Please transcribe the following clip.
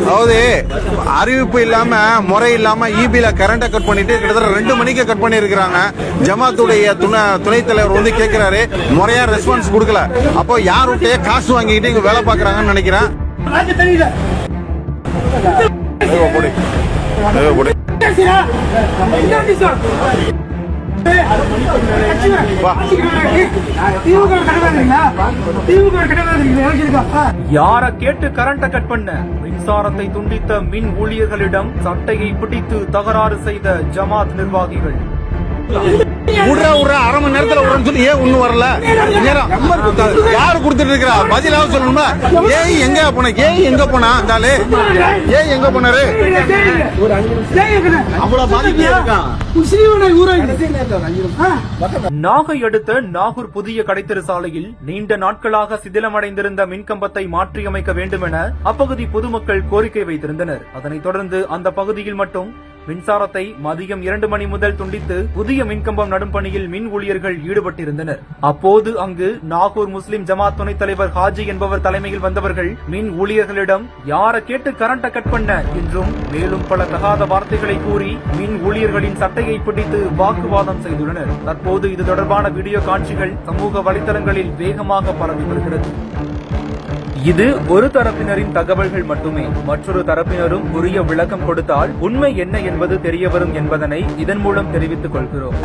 அதாவது அறிவிப்பு இல்லாம முறை இல்லாம இபில கரண்ட கட் பண்ணிட்டு கிட்டத்தட்ட 2 மணிக்கு கட் பண்ணி இருக்கிறாங்க. ஜமாத்துடைய துணைத் தலைவர் வந்து கேட்கிறாரு, முறையா ரெஸ்பான்ஸ் கொடுக்கல. அப்போ யாருடைய காசு வாங்கிட்டு இங்க வேலை பாக்குறாங்கன்னு நினைக்கிறேன். யார கேட்டு கரண்ட கட் பண்ண? மின்சாரத்தை துண்டித்த மின் ஊழியர்களிடம் சட்டையை பிடித்து தகராறு செய்த ஜமாத் நிர்வாகிகள். அரை மணி நேரத்துல சொல்லி ஏன் ஒண்ணு வரல? யாரு கொடுத்துட்டு இருக்கிறா? பதிலாக சொல்லணுமா? ஏன் எங்க போன? ஏன் எங்க போனா? அந்தாலே ஏன் எங்க போனாரு? நாகை அடுத்த நாகூர் புதிய கடைத்தெரு சாலையில் நீண்ட நாட்களாக சிதிலமடைந்திருந்த மின்கம்பத்தை மாற்றியமைக்க வேண்டும் என அப்பகுதி பொதுமக்கள் கோரிக்கை வைத்திருந்தனர். அதனைத் தொடர்ந்து அந்த பகுதியில் மட்டும் மின்சாரத்தை மதியம் 2 மணி முதல் துண்டித்து புதிய மின்கம்பம் நடும் பணியில் மின் ஊழியர்கள் ஈடுபட்டிருந்தனர். அப்போது அங்கு நாகூர் முஸ்லிம் ஜமாத் துணைத் தலைவர் ஹாஜி என்பவர் தலைமையில் வந்தவர்கள் மின் ஊழியர்களிடம் யார கேட்டு கரண்ட கட் பண்ண என்றும் மேலும் பல தகாத வார்த்தைகளை கூறி மின் ஊழியர்களின் சட்டையை பிடித்து வாக்குவாதம் செய்துள்ளனர். தற்போது இது தொடர்பான வீடியோ காட்சிகள் சமூக வலைதளங்களில் வேகமாக பரவி வருகிறது. இது ஒரு தரப்பினரின் தகவல்கள் மட்டுமே. மற்றொரு தரப்பினரும் உரிய விளக்கம் கொடுத்தால் உண்மை என்ன என்பது தெரியவரும் என்பதனை இதன் மூலம் தெரிவித்துக் கொள்கிறோம்.